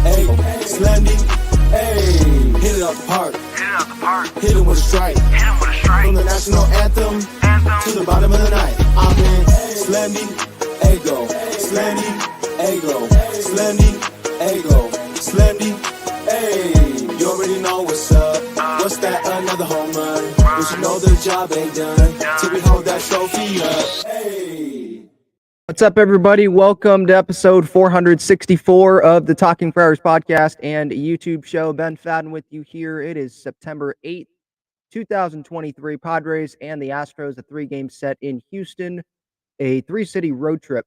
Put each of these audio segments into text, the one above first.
Hey, slammed it. Hey, hit it out the park. Hit him with a strike. From the national anthem to the bottom of the night. I've been slammed it. Ego. Slammed it. Ego. Slammed it. Ego. Slammed it. Hey, you already know what's up. What's that? Another home run. But you know the job ain't done till we hold that trophy up. Hey. What's up, everybody? Welcome to episode 464 of the Talking Friars podcast and YouTube show. Ben Fadden with you here. It is September 8th, 2023. Padres and the Astros, a three-game set in Houston, a three-city road trip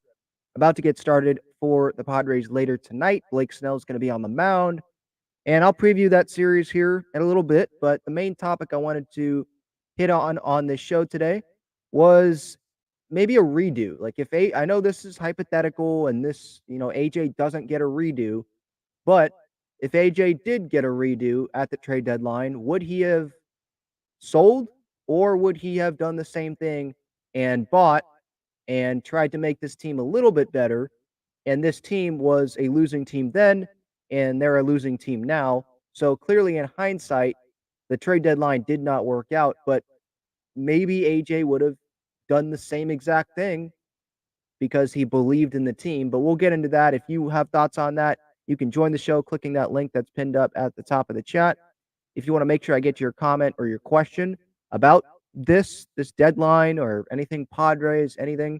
about to get started for the Padres later tonight. Blake Snell's going to be on the mound, and I'll preview that series here in a little bit. But the main topic I wanted to hit on this show today was maybe a redo. Like I know this is hypothetical and this, AJ doesn't get a redo, but if AJ did get a redo at the trade deadline, would he have sold or would he have done the same thing and bought and tried to make this team a little bit better? And this team was a losing team then, and they're a losing team now. So clearly in hindsight, the trade deadline did not work out, but maybe AJ would have done the same exact thing because he believed in the team. But we'll get into that. If you have thoughts on that, you can join the show clicking that link that's pinned up at the top of the chat. If you want to make sure I get your comment or your question about this deadline or anything Padres, anything,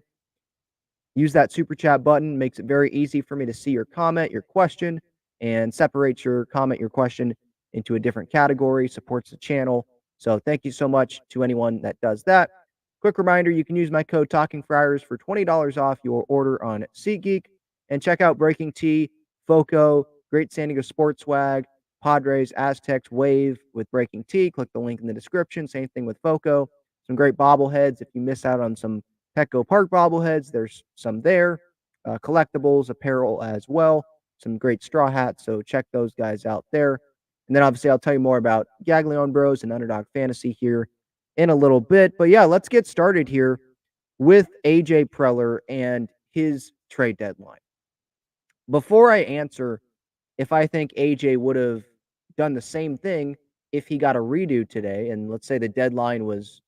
use that super chat button. Makes it very easy for me to see your comment, your question, and separates your comment, your question into a different category, supports the channel. So thank you so much to anyone that does that. Quick reminder, you can use my code Talking Friars for $20 off your order on SeatGeek, and check out Breaking Tea, Foco, Great San Diego Sports Swag, Padres, Aztecs, Wave with Breaking Tea. Click the link in the description. Same thing with Foco. Some great bobbleheads. If you miss out on some Petco Park bobbleheads, there's some there. Collectibles, apparel as well. Some great straw hats. So check those guys out there. And then obviously I'll tell you more about Gaglione Bros and Underdog Fantasy here in a little bit. But yeah, let's get started here with AJ Preller and his trade deadline. Before I answer if I think AJ would have done the same thing if he got a redo today, and let's say the deadline was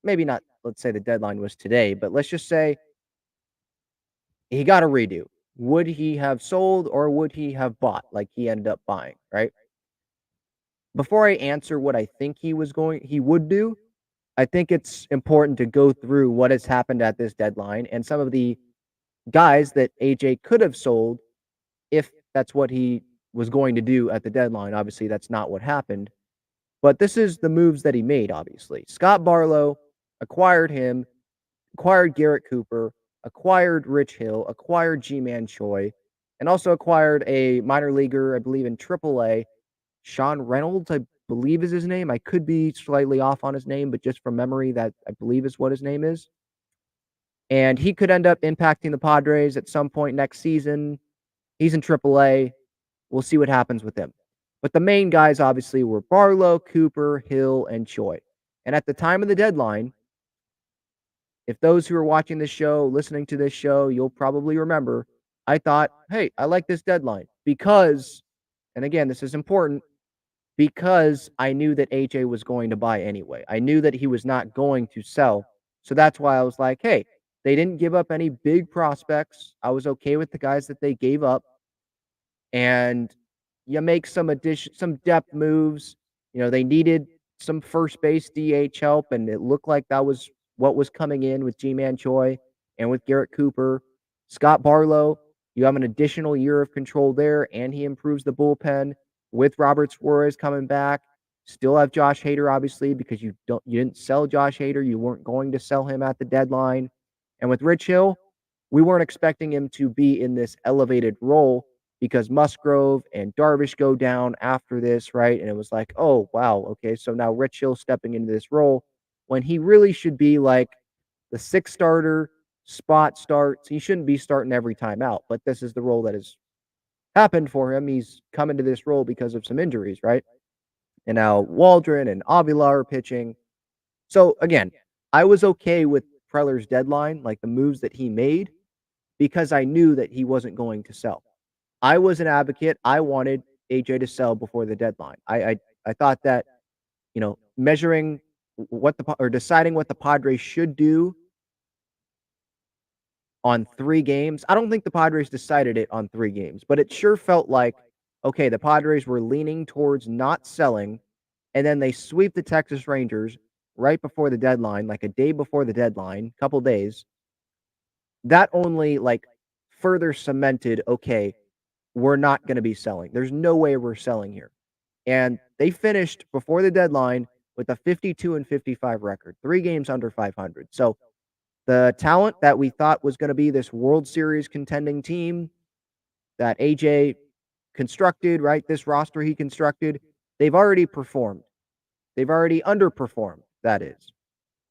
maybe not, let's say the deadline was today, but let's just say he got a redo. Would he have sold or would he have bought like he ended up buying, right? Before I answer what I think he would do, I think it's important to go through what has happened at this deadline and some of the guys that AJ could have sold if that's what he was going to do at the deadline. Obviously, that's not what happened. But this is the moves that he made, obviously. Scott Barlow acquired him, acquired Garrett Cooper, acquired Rich Hill, acquired G-Man Choi, and also acquired a minor leaguer, I believe, in AAA, Sean Reynolds, I believe is his name. I could be slightly off on his name, but just from memory, that I believe is what his name is. And he could end up impacting the Padres at some point next season. He's in AAA. We'll see what happens with him. But the main guys, obviously, were Barlow, Cooper, Hill, and Choi. And at the time of the deadline, if those who are watching this show, listening to this show, you'll probably remember, I thought, hey, I like this deadline because, and again, this is important, because I knew that AJ was going to buy anyway. I knew that he was not going to sell. So that's why I was like, hey, they didn't give up any big prospects. I was okay with the guys that they gave up. And you make some depth moves. They needed some first base DH help, and it looked like that was what was coming in with G-Man Choi and with Garrett Cooper. Scott Barlow, you have an additional year of control there, and he improves the bullpen with Robert Suarez coming back. Still have Josh Hader, obviously, because you didn't sell Josh Hader. You weren't going to sell him at the deadline. And with Rich Hill, we weren't expecting him to be in this elevated role because Musgrove and Darvish go down after this, right? And it was like, oh, wow, okay, so now Rich Hill stepping into this role when he really should be like the sixth starter, spot starts. He shouldn't be starting every time out, but this is the role that has happened for him. He's come into this role because of some injuries, right? And now Waldron and Avila are pitching. So again, I was okay with Preller's deadline, like the moves that he made, because I knew that he wasn't going to sell. I was an advocate. I wanted AJ to sell before the deadline. I thought that, measuring what or deciding what the Padres should do on 3 games. I don't think the Padres decided it on 3 games, but it sure felt like, okay, the Padres were leaning towards not selling, and then they sweep the Texas Rangers right before the deadline, like a day before the deadline, couple days. That only, further cemented, okay, we're not gonna be selling. There's no way we're selling here. And they finished before the deadline with a 52-55 record, 3 games under 500. So, the talent that we thought was gonna be this World Series contending team that AJ constructed, right? This roster he constructed, they've already performed. They've already underperformed, that is.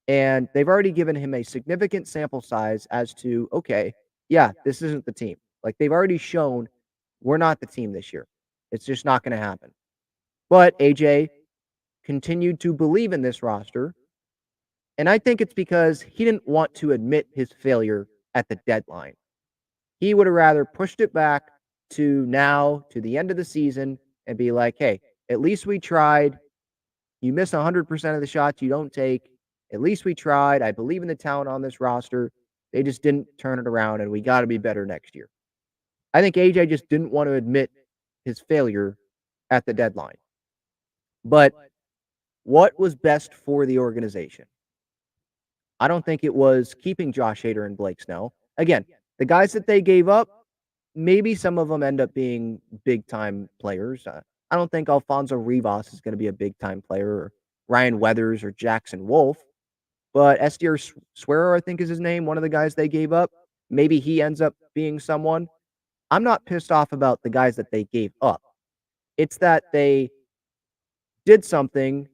And they've already given him a significant sample size as to, okay, yeah, this isn't the team. Like, they've already shown we're not the team this year. It's just not going to happen. But AJ continued to believe in this roster. And I think it's because he didn't want to admit his failure at the deadline. He would have rather pushed it back to now, to the end of the season, and be like, hey, at least we tried. You miss 100% of the shots you don't take. At least we tried. I believe in the talent on this roster. They just didn't turn it around, and we got to be better next year. I think AJ just didn't want to admit his failure at the deadline. But what was best for the organization? I don't think it was keeping Josh Hader and Blake Snell. Again, the guys that they gave up, maybe some of them end up being big-time players. I don't think Alfonso Rivas is going to be a big-time player, or Ryan Weathers or Jackson Wolf. But Estier Suero, I think is his name, one of the guys they gave up. Maybe he ends up being someone. I'm not pissed off about the guys that they gave up. It's that they did something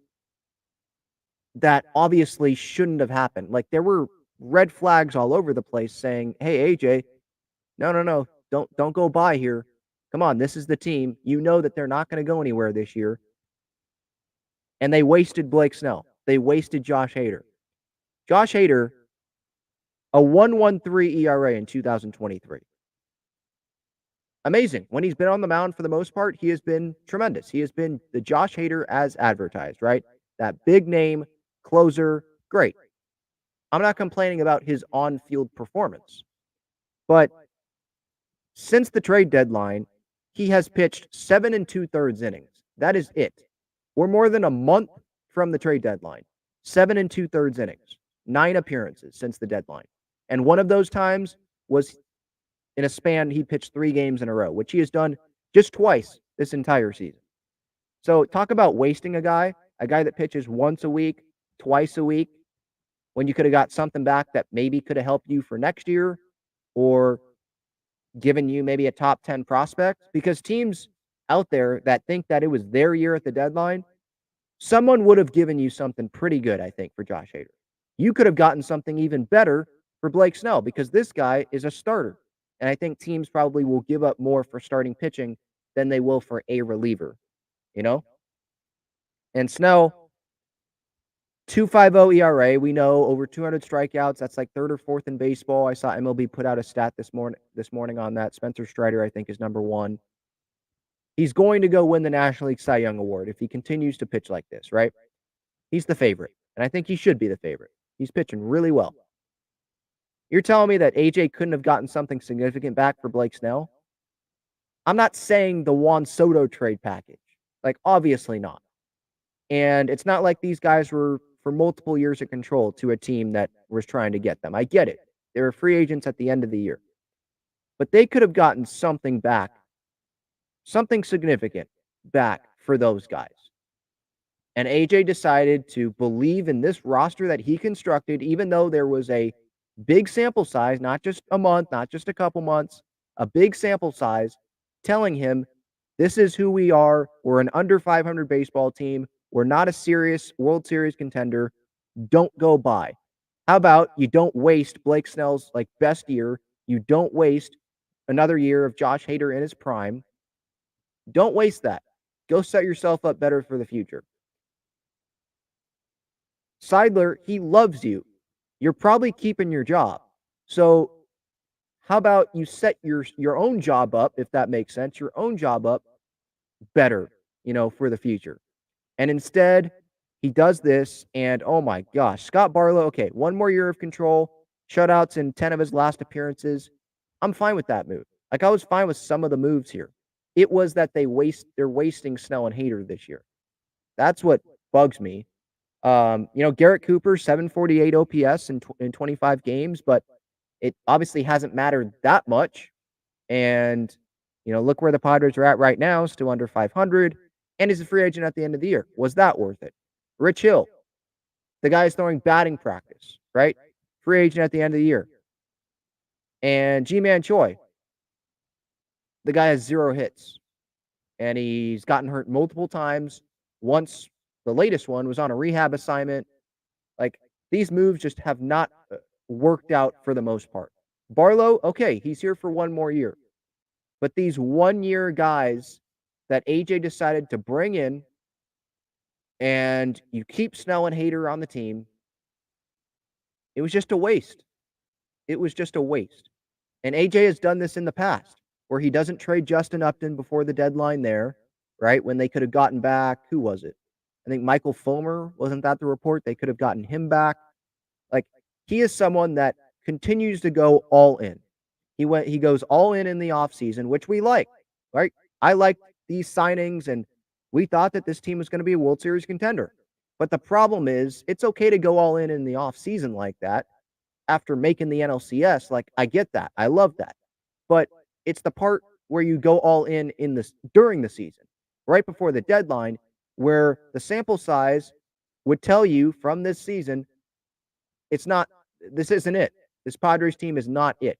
that obviously shouldn't have happened. Like, there were red flags all over the place saying, hey, AJ, no. Don't go by here. Come on, this is the team. You know that they're not going to go anywhere this year. And they wasted Blake Snell. They wasted Josh Hader. Josh Hader, a 1.13 ERA in 2023. Amazing. When he's been on the mound for the most part, he has been tremendous. He has been the Josh Hader as advertised, right? That big name, closer, great. I'm not complaining about his on-field performance. But since the trade deadline, he has pitched 7 2/3 innings. That is it. We're more than a month from the trade deadline. 7 2/3 innings. 9 appearances since the deadline. And one of those times was in a span he pitched 3 games in a row, which he has done just twice this entire season. So talk about wasting a guy that pitches once a week, twice a week, when you could have got something back that maybe could have helped you for next year, or given you maybe a top 10 prospect. Because teams out there that think that it was their year at the deadline, someone would have given you something pretty good, I think, for Josh Hader. You could have gotten something even better for Blake Snell, because this guy is a starter. And I think teams probably will give up more for starting pitching than they will for a reliever, you know? And Snell, 2.50 ERA. We know over 200 strikeouts. That's like third or fourth in baseball. I saw MLB put out a stat this morning on that. Spencer Strider, I think, is number 1. He's going to go win the National League Cy Young Award if he continues to pitch like this, right? He's the favorite, and I think he should be the favorite. He's pitching really well. You're telling me that AJ couldn't have gotten something significant back for Blake Snell? I'm not saying the Juan Soto trade package. Like, obviously not. And it's not like these guys were for multiple years of control to a team that was trying to get them. I get it. They were free agents at the end of the year. But they could have gotten something back, something significant back for those guys. And AJ decided to believe in this roster that he constructed, even though there was a big sample size, not just a month, not just a couple months, a big sample size, telling him, this is who we are. We're an under 500 baseball team. We're not a serious World Series contender. Don't go by. How about you don't waste Blake Snell's best year? You don't waste another year of Josh Hader in his prime. Don't waste that. Go set yourself up better for the future. Seidler, he loves you. You're probably keeping your job. So How about you set your own job up, if that makes sense, your own job up better, for the future. And instead, he does this, and oh my gosh, Scott Barlow, okay, one more year of control, shutouts in 10 of his last appearances. I'm fine with that move. Like, I was fine with some of the moves here. It was that they're wasting Snell and Hader this year. That's what bugs me. Garrett Cooper, 748 OPS in 25 games, but it obviously hasn't mattered that much. And, look where the Padres are at right now, still under 500, and he's a free agent at the end of the year. Was that worth it? Rich Hill, the guy is throwing batting practice, right? Free agent at the end of the year. And G-Man Choi, the guy has 0 hits, and he's gotten hurt multiple times. Once, the latest one was on a rehab assignment. Like, these moves just have not worked out for the most part. Barlow, okay, he's here for one more year. But these one-year guys that AJ decided to bring in, and you keep Snell and Hader on the team, it was just a waste. It was just a waste. And AJ has done this in the past, where he doesn't trade Justin Upton before the deadline there, right? When they could have gotten back, who was it? I think Michael Fulmer, wasn't that the report? They could have gotten him back. Like, he is someone that continues to go all in. He goes all in the offseason, which we like, right? I like these signings, and we thought that this team was going to be a World Series contender. But the problem is, it's okay to go all in the offseason like that after making the NLCS. Like, I get that. I love that. But it's the part where you go all in this during the season, right before the deadline, where the sample size would tell you from this season, this isn't it. This Padres team is not it.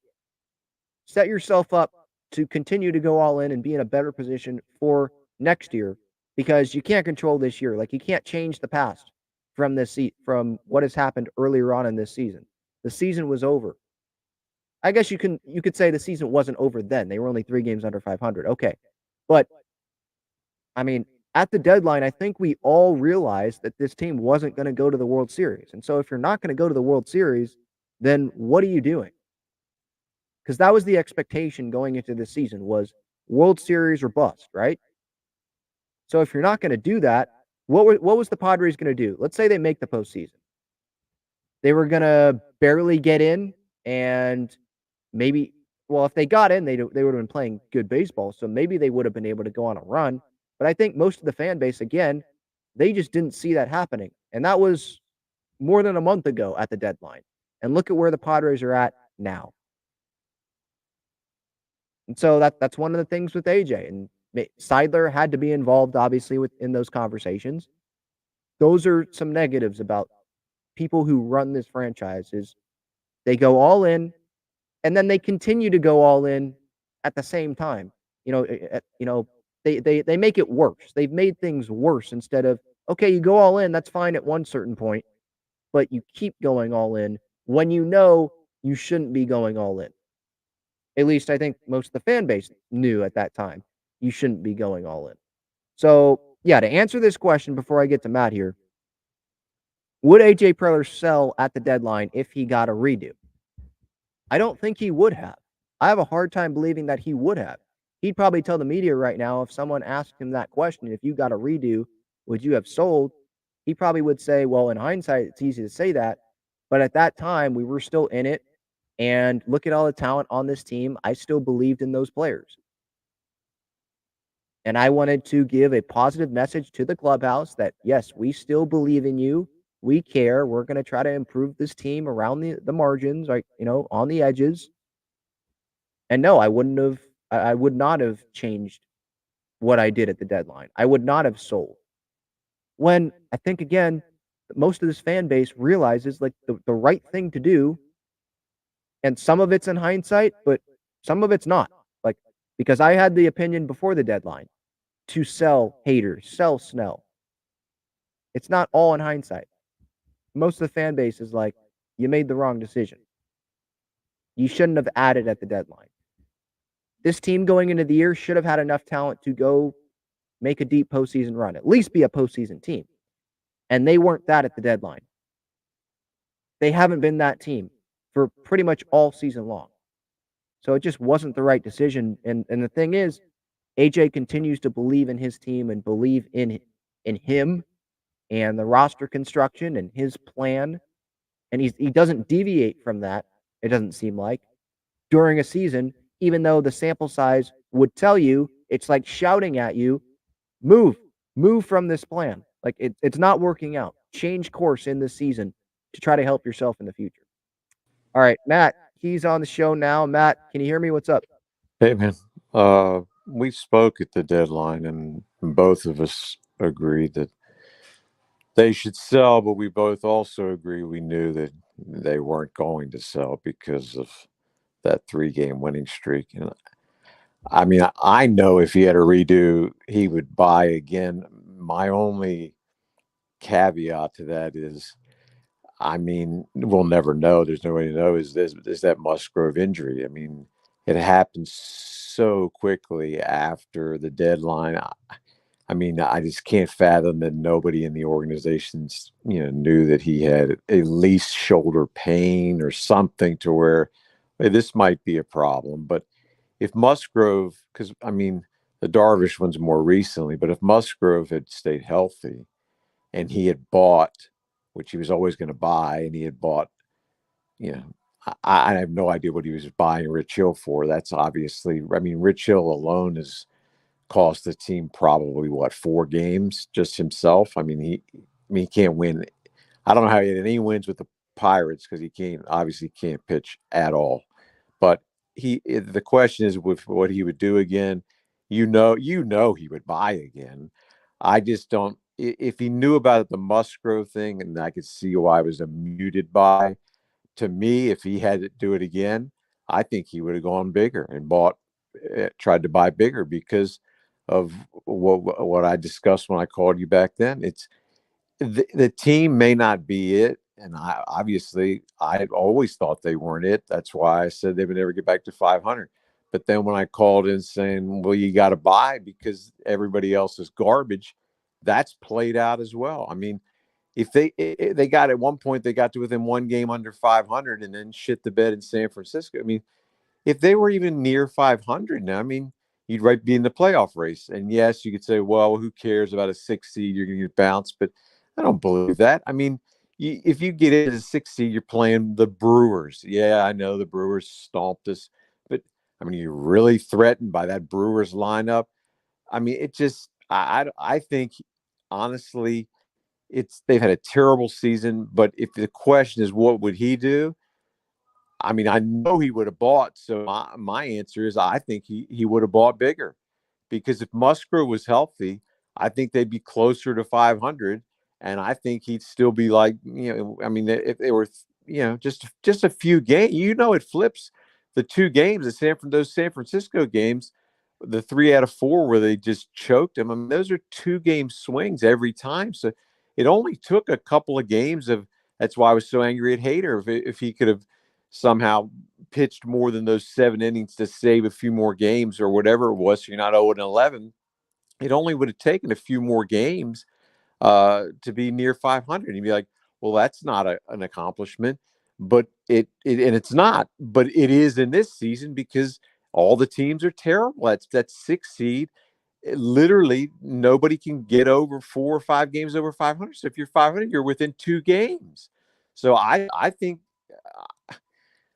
Set yourself up to continue to go all in and be in a better position for next year, because you can't control this year. Like, you can't change the past from from what has happened earlier on in this season. The season was over. I guess you could say the season wasn't over then. They were only 3 games under 500. Okay. But I mean, at the deadline, I think we all realized that this team wasn't going to go to the World Series. And so if you're not going to go to the World Series, then what are you doing? Because that was the expectation going into this season, was World Series or bust, right? So if you're not going to do that, what was the Padres going to do? Let's say they make the postseason. They were going to barely get in, and maybe, well, if they got in, they would have been playing good baseball, so maybe they would have been able to go on a run. But I think most of the fan base, again, they just didn't see that happening. And that was more than a month ago at the deadline. And look at where the Padres are at now. And so that's one of the things with AJ. And Seidler had to be involved, obviously, in those conversations. Those are some negatives about people who run this franchise, is they go all in, and then they continue to go all in at the same time. They make it worse. They've made things worse instead of, okay, you go all in, that's fine at one certain point, but you keep going all in when you know you shouldn't be going all in. At least I think most of the fan base knew at that time you shouldn't be going all in. So, yeah, to answer this question before I get to Matt here, would AJ Preller sell at the deadline if he got a redo? I don't think he would have. I have a hard time believing that he would have. He'd probably tell the media right now, if someone asked him that question, if you got a redo, would you have sold? He probably would say, well, in hindsight, it's easy to say that. But at that time, we were still in it. And look at all the talent on this team. I still believed in those players. And I wanted to give a positive message to the clubhouse that, yes, we still believe in you. We care. We're going to try to improve this team around the margins, right? On the edges. And no, I would not have changed what I did at the deadline. I would not have sold. When I think, again, most of this fan base realizes, like, the right thing to do, and some of it's in hindsight, but some of it's not. Like, because I had the opinion before the deadline to sell Hader, sell Snell. It's not all in hindsight. Most of the fan base is like, you made the wrong decision. You shouldn't have added at the deadline. This team going into the year should have had enough talent to go make a deep postseason run, at least be a postseason team. And they weren't that at the deadline. They haven't been that team for pretty much all season long. So it just wasn't the right decision. And the thing is, AJ continues to believe in his team and believe in him and the roster construction and his plan. And he doesn't deviate from that, it doesn't seem like, during a season, even though the sample size would tell you it's like shouting at you, move, move from this plan. Like it's not working out. Change course in this season to try to help yourself in the future. All right, Matt, he's on the show now. Matt, can you hear me? What's up? Hey man, we spoke at the deadline, and both of us agreed that they should sell, but we both also agree we knew that they weren't going to sell because of that 3-game winning streak. And I mean, I know if he had a redo, he would buy again. My only caveat to that is, I mean, we'll never know. There's no way to know. Is that Musgrove injury? I mean, it happened so quickly after the deadline. I mean, I just can't fathom that nobody in the organizations, knew that he had at least shoulder pain or something to where, hey, this might be a problem. But if Musgrove, because I mean, the Darvish one's more recently, but if Musgrove had stayed healthy and he had bought, which he was always going to buy, and he had bought, you know, I have no idea what he was buying Rich Hill for. That's obviously, I mean, Rich Hill alone is cost the team probably what 4 games just himself. I mean he can't win. I don't know how he had any wins with the Pirates because he can't pitch at all. But the question is with what he would do again. He would buy again. I just don't. If he knew about the Musgrove thing, and I could see why I was muted by. To me, if he had to do it again, I think he would have gone bigger and tried to buy bigger because of what I discussed when I called you back then. It's the team may not be it, and I always thought they weren't it. That's why I said they would never get back to 500. But then when I called in saying, "Well, you got to buy because everybody else is garbage," that's played out as well. I mean, if they got at one point they got to within 1 game under 500 and then shit the bed in San Francisco. I mean, if they were even near 500 now, I mean, you'd right be in the playoff race. And yes, you could say, well, who cares about a 6 seed? You're going to get bounced. But I don't believe that. I mean, if you get into the 6 seed, you're playing the Brewers. Yeah, I know the Brewers stomped us. But, I mean, you're really threatened by that Brewers lineup. I mean, it just I think, honestly, they've had a terrible season. But if the question is what would he do? I mean, I know he would have bought. So my answer is I think he would have bought bigger because if Musgrove was healthy, I think they'd be closer to 500. And I think he'd still be like, I mean, if they were, just a few games, it flips the 2 games, those San Francisco games, the 3 out of 4 where they just choked him. I mean, those are 2-game swings every time. So it only took a couple of games that's why I was so angry at Hader. If he could have somehow pitched more than those 7 innings to save a few more games or whatever it was, so you're not 0-11, it only would have taken a few more games to be near 500. You'd be like, well, that's not an accomplishment, but and it's not, but it is in this season because all the teams are terrible. That 6 seed. Literally, nobody can get over 4 or 5 games over 500. So if you're 500, you're within 2 games. So I think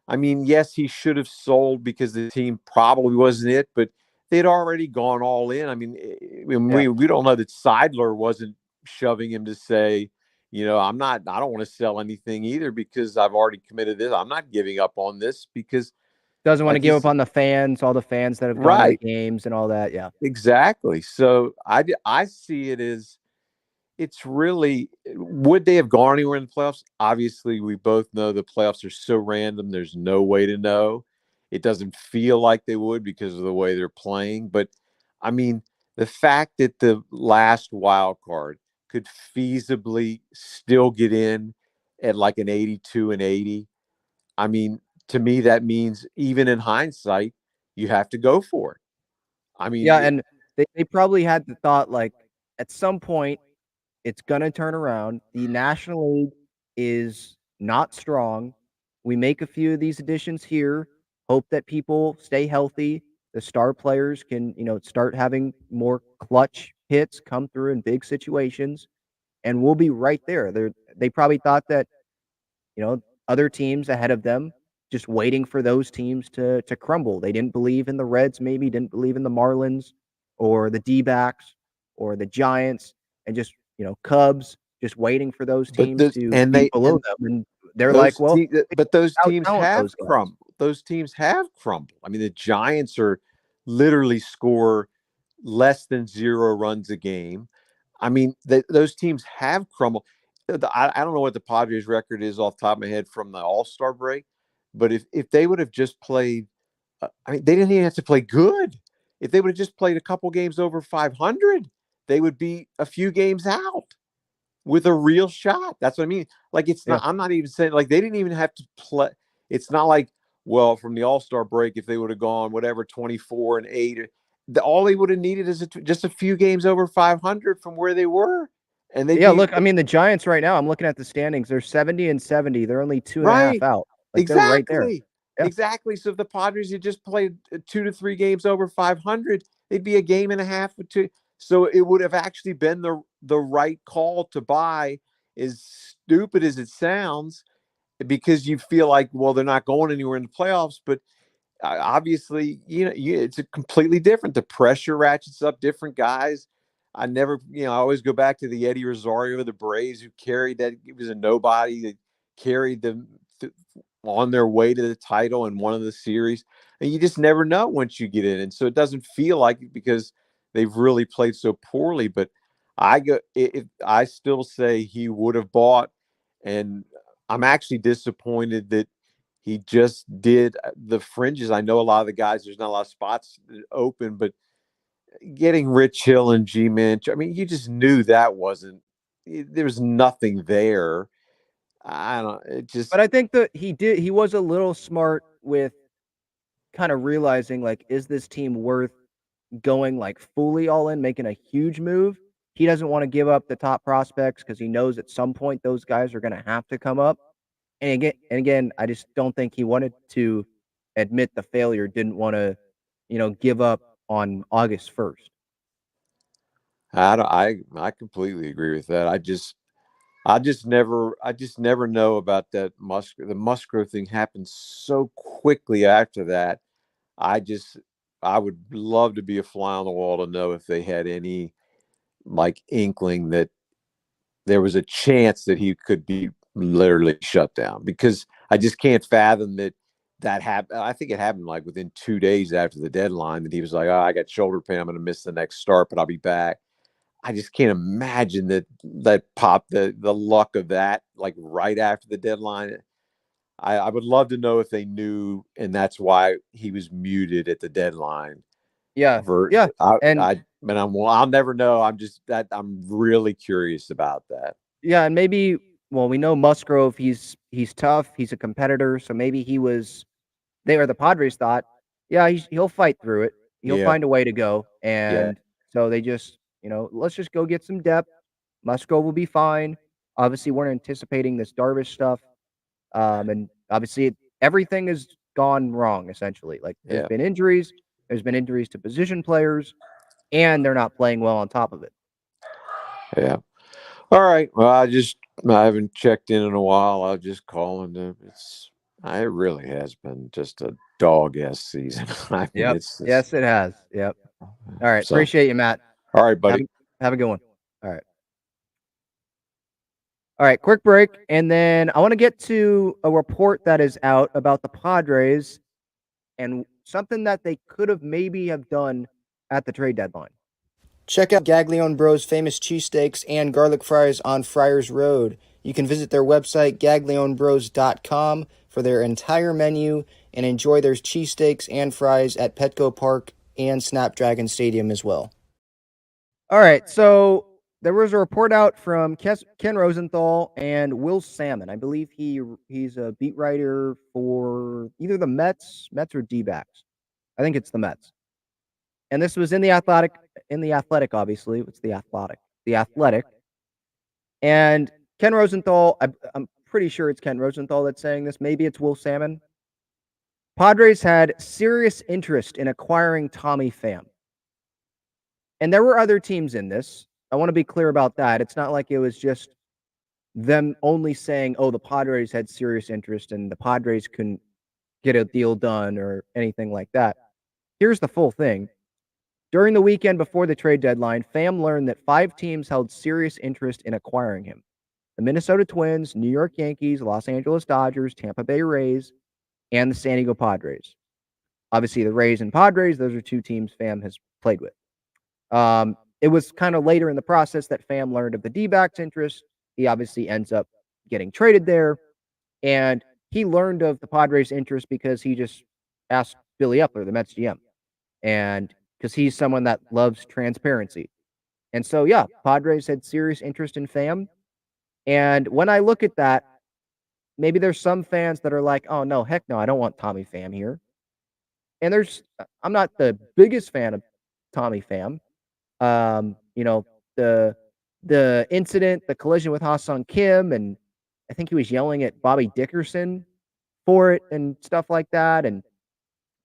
I mean, yes, he should have sold because the team probably wasn't it, but they'd already gone all in. I mean, Yeah. we don't know that Seidler wasn't shoving him to say, I don't want to sell anything either because I've already committed this. I'm not giving up on this because, Doesn't want to like give up he's on the fans, all the fans that have gone to the right, games and all that. Yeah. exactly. So I see it as it's really would they have gone anywhere in the playoffs? Obviously, we both know the playoffs are so random. There's no way to know. It doesn't feel like they would because of the way they're playing. But I mean, the fact that the last wild card could feasibly still get in at like an 82 and 80. I mean, to me, that means even in hindsight, you have to go for it. I Yeah. mean, And they probably had the thought, like, at some point, it's going to turn around. The National League is not strong. We make a few of these additions here. hope that people stay healthy. The star players can, start having more clutch hits come through in big situations, and we'll be right there. They probably thought that, other teams ahead of them, just waiting for those teams to crumble. They didn't believe in the Reds, maybe didn't believe in the Marlins or the D-backs or the Giants, and just, Cubs, just waiting for those But teams to be below them. And they're like, well, but those out teams talent have those guys. crumbled. Those teams have crumbled. I mean, the Giants are literally score less than 0 runs a game. I mean, those teams have crumbled. I don't know what the Padres record is off the top of my head from the All-Star break, but if they would have just played, I mean, they didn't even have to play good. If they would have just played a couple games over 500, they would be a few games out with a real shot. That's what I mean. Like, it's not, Yeah. I'm not even saying, like, they didn't even have to play. It's not like, well, from the All-Star break, if they would have gone whatever 24-8, all they would have needed is just a few games over 500 from where they were, and they'd Yeah, be look, I mean, the Giants right now, I'm looking at the standings. They're 70-70. They're only 2.5 right. out. Like, they're right there. Exactly. Yeah. Exactly. So if the Padres had just played 2 to 3 games over 500, they'd be a game and a half or two. So it would have actually been the right call to buy, as stupid as it sounds, because you feel like, well, they're not going anywhere in the playoffs. But obviously, it's a completely different. The pressure ratchets up, different guys. I never, I always go back to the Eddie Rosario of the Braves, who carried that. It was a nobody that carried them on their way to the title in one of the series. And you just never know once you get in. And so it doesn't feel like it because they've really played so poorly. But I still say he would have bought, and I'm actually disappointed that he just did the fringes. I know a lot of the guys, there's not a lot of spots open, but getting Rich Hill and G Minch, I mean, you just knew that there was nothing there. I don't, it just, But I think that he was a little smart with kind of realizing, like, is this team worth going, like, fully all in, making a huge move? He doesn't want to give up the top prospects because he knows at some point those guys are going to have to come up. And again, I just don't think he wanted to admit the failure, didn't want to, give up on August 1st. I completely agree with that. I just never know about that the Musgrove thing happened so quickly after that. I would love to be a fly on the wall to know if they had any, like, inkling that there was a chance that he could be literally shut down, because I just can't fathom that happened. I think it happened like within 2 days after the deadline, that he was like, "Oh, I got shoulder pain. I'm going to miss the next start, but I'll be back." I just can't imagine that pop the luck of that, like, right after the deadline. I would love to know if they knew, and that's why he was muted at the deadline. Yeah, yeah, and I'll never know. I'm really curious about that. yeah, and maybe, well, we know Musgrove, he's tough, he's a competitor, so maybe the Padres thought, yeah, he'll fight through it. He'll Yeah, find a way to go, yeah, and so they just, let's just go get some depth. Musgrove will be fine. Obviously, we're anticipating this Darvish stuff, and obviously everything has gone wrong essentially. Like, yeah, there's been injuries to position players, and they're not playing well on top of it. yeah. All right. Well, I haven't checked in a while. I'll just call, and it really has been just a dog-ass season. I mean, Yep. it's just Yes, it has. Yep. All right. so. Appreciate you, Matt. All right, Have buddy. have a good one. All right. All right, quick break, and then I want to get to a report that is out about the Padres and something that they could have maybe have done at the trade deadline. Check out Gaglione Bros' famous cheesesteaks and garlic fries on Friars Road. You can visit their website, gaglionebros.com, for their entire menu and enjoy their cheesesteaks and fries at Petco Park and Snapdragon Stadium as well. All right, so there was a report out from Ken Rosenthal and Will Salmon. I believe he's a beat writer for either the Mets or D-backs. I think it's the Mets. And this was in the Athletic, obviously. It's the Athletic. The Athletic. And Ken Rosenthal, I'm pretty sure it's Ken Rosenthal that's saying this. Maybe it's Will Salmon. Padres had serious interest in acquiring Tommy Pham. And there were other teams in this. I want to be clear about that. It's not like it was just them only saying, oh, the Padres had serious interest and the Padres couldn't get a deal done or anything like that. Here's the full thing. During the weekend before the trade deadline, Pham learned that 5 teams held serious interest in acquiring him: the Minnesota Twins, New York Yankees, Los Angeles Dodgers, Tampa Bay Rays, and the San Diego Padres. Obviously, the Rays and Padres, those are 2 teams Pham has played with. It was kind of later in the process that Pham learned of the D-backs' interest. He obviously ends up getting traded there, and he learned of the Padres' interest because he just asked Billy Epler, the Mets GM, and because he's someone that loves transparency. And so, yeah, Padres had serious interest in Pham. And when I look at that, maybe there's some fans that are like, oh, no, heck no, I don't want Tommy Pham here. And I'm not the biggest fan of Tommy Pham. You know, the incident, the collision with Ha-Sung Kim, and I think he was yelling at Bobby Dickerson for it and stuff like that. And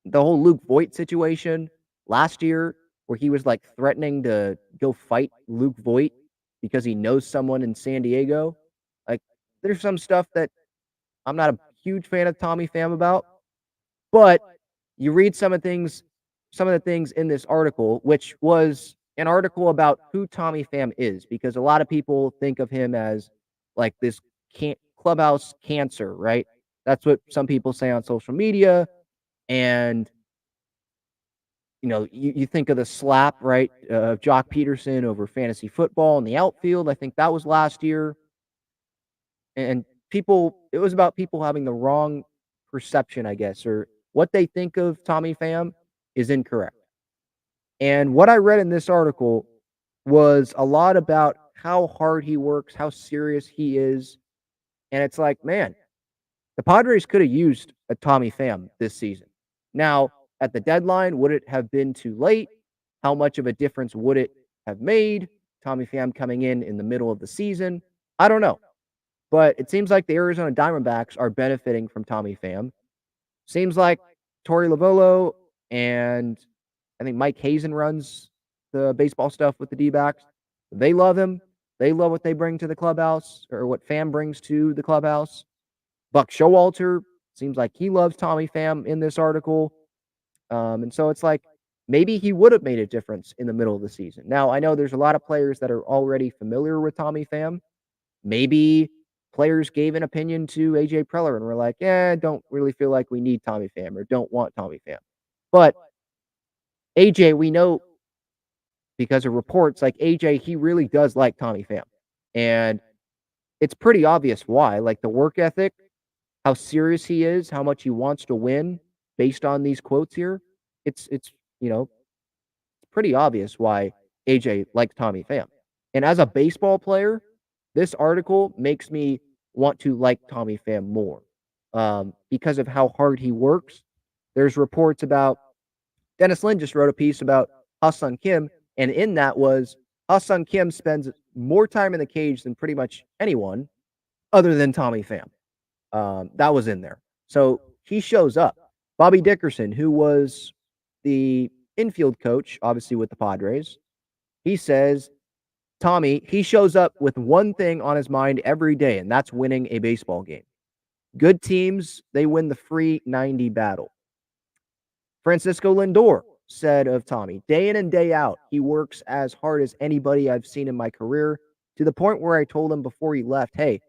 the whole Luke Voigt situation last year where he was like threatening to go fight Luke Voigt because he knows someone in San Diego. Like, there's some stuff that I'm not a huge fan of Tommy Pham about, but you read some of the things in this article, which was an article about who Tommy Pham is, because a lot of people think of him as like this clubhouse cancer, right? That's what some people say on social media. And you think of the slap, right, of Jock Peterson over fantasy football in the outfield. I think that was last year. And it was about people having the wrong perception, I guess, or what they think of Tommy Pham is incorrect. And what I read in this article was a lot about how hard he works, how serious he is. And it's like, man, the Padres could have used a Tommy Pham this season. Now, at the deadline, would it have been too late? How much of a difference would it have made? Tommy Pham coming in the middle of the season? I don't know. But it seems like the Arizona Diamondbacks are benefiting from Tommy Pham. Seems like Torey Lovullo and I think Mike Hazen runs the baseball stuff with the D-backs. They love him. They love what they bring to the clubhouse, or what Pham brings to the clubhouse. Buck Showalter seems like he loves Tommy Pham in this article. And so it's like maybe he would have made a difference in the middle of the season. Now, I know there's a lot of players that are already familiar with Tommy Pham. Maybe players gave an opinion to AJ Preller and were like, yeah, don't really feel like we need Tommy Pham or don't want Tommy Pham. But AJ, we know because of reports, like AJ, he really does like Tommy Pham. And it's pretty obvious why. Like the work ethic, how serious he is, how much he wants to win based on these quotes here. It's pretty obvious why AJ likes Tommy Pham. And as a baseball player, this article makes me want to like Tommy Pham more because of how hard he works. There's reports about Dennis Lin just wrote a piece about Ha-Sung Kim, and in that was Ha-Sung Kim spends more time in the cage than pretty much anyone other than Tommy Pham. That was in there. So he shows up. Bobby Dickerson, who was the infield coach, obviously with the Padres, he says, Tommy, he shows up with one thing on his mind every day, and that's winning a baseball game. Good teams, they win the free 90 battle. Francisco Lindor said of Tommy, day in and day out, he works as hard as anybody I've seen in my career, to the point where I told him before he left, hey,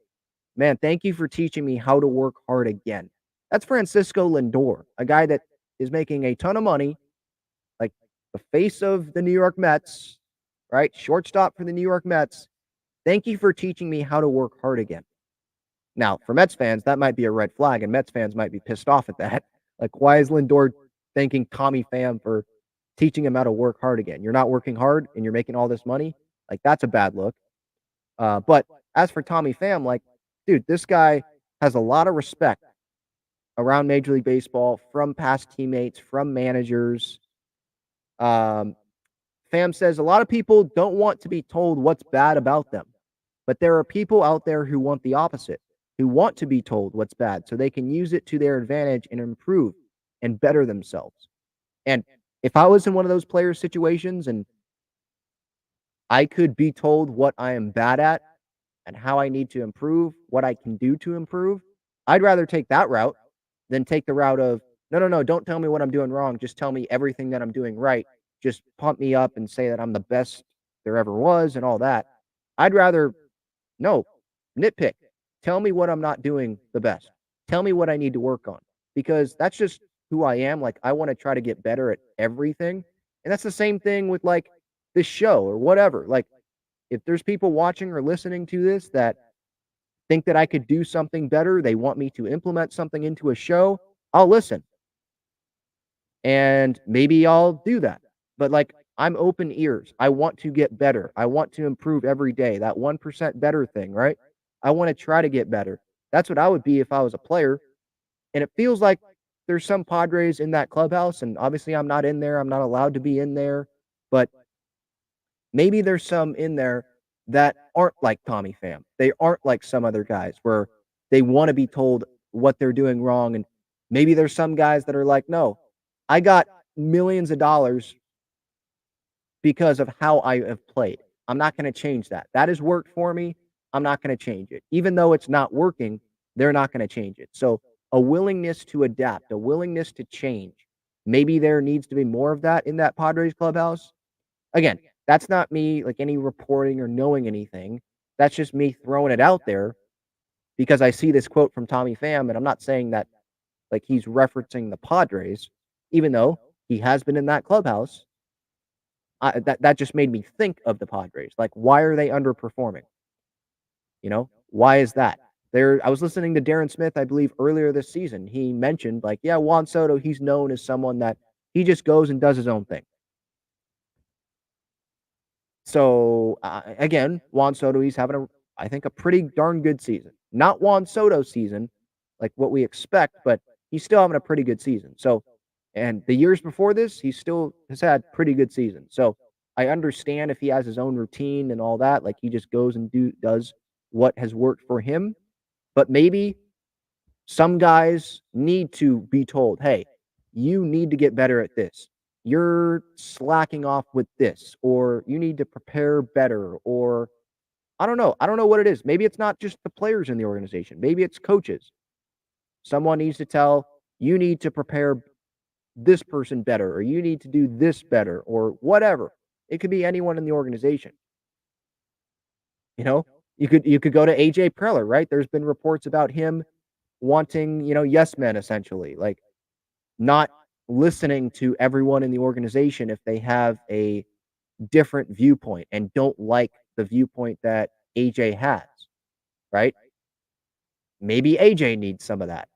man, thank you for teaching me how to work hard again. That's Francisco Lindor, a guy that is making a ton of money, like the face of the New York Mets, right? Shortstop for the New York Mets. Thank you for teaching me how to work hard again. Now, for Mets fans, that might be a red flag, and Mets fans might be pissed off at that. Like, why is Lindor thanking Tommy Pham for teaching him how to work hard again? You're not working hard and you're making all this money? Like, that's a bad look. But as for Tommy Pham, like, dude, this guy has a lot of respect around Major League Baseball from past teammates, from managers. Pham says a lot of people don't want to be told what's bad about them, but there are people out there who want the opposite, who want to be told what's bad so they can use it to their advantage and improve. and better themselves. And if I was in one of those players' situations and I could be told what I am bad at and how I need to improve, what I can do to improve, I'd rather take that route than take the route of, no, no, no, don't tell me what I'm doing wrong. Just tell me everything that I'm doing right. Just pump me up and say that I'm the best there ever was and all that. I'd rather, no, nitpick. Tell me what I'm not doing the best. Tell me what I need to work on because that's just who I am. Like, I want to try to get better at everything. And that's the same thing with like this show or whatever. Like, if there's people watching or listening to this that think that I could do something better, they want me to implement something into a show, I'll listen. And maybe I'll do that. But like, I'm open ears. I want to get better. I want to improve every day. That 1% better thing, right? I want to try to get better. That's what I would be if I was a player. And it feels like there's some Padres in that clubhouse. And obviously, I'm not in there. I'm not allowed to be in there. But maybe there's some in there that aren't like Tommy Pham. They aren't like some other guys where they want to be told what they're doing wrong. And maybe there's some guys that are like, no, I got millions of dollars because of how I have played. I'm not going to change that. That has worked for me. I'm not going to change it. Even though it's not working, they're not going to change it. So, a willingness to adapt, a willingness to change. Maybe there needs to be more of that in that Padres clubhouse. Again, that's not me like any reporting or knowing anything. That's just me throwing it out there because I see this quote from Tommy Pham, and I'm not saying that like he's referencing the Padres, even though he has been in that clubhouse. That just made me think of the Padres. Like, why are they underperforming? Why is that? I was listening to Darren Smith, I believe, earlier this season. He mentioned, like, yeah, Juan Soto, he's known as someone that he just goes and does his own thing. So, again, Juan Soto, he's having, I think, a pretty darn good season. Not Juan Soto season, like what we expect, but he's still having a pretty good season. So, and the years before this, he still has had pretty good seasons. So, I understand if he has his own routine and all that, like he just goes and does what has worked for him. But maybe some guys need to be told, hey, you need to get better at this. You're slacking off with this, or you need to prepare better, or I don't know. I don't know what it is. Maybe it's not just the players in the organization. Maybe it's coaches. Someone needs to tell you need to prepare this person better, or you need to do this better, or whatever. It could be anyone in the organization. You could go to AJ Preller, right? There's been reports about him wanting, yes men essentially, like not listening to everyone in the organization if they have a different viewpoint and don't like the viewpoint that AJ has, right? Maybe AJ needs some of that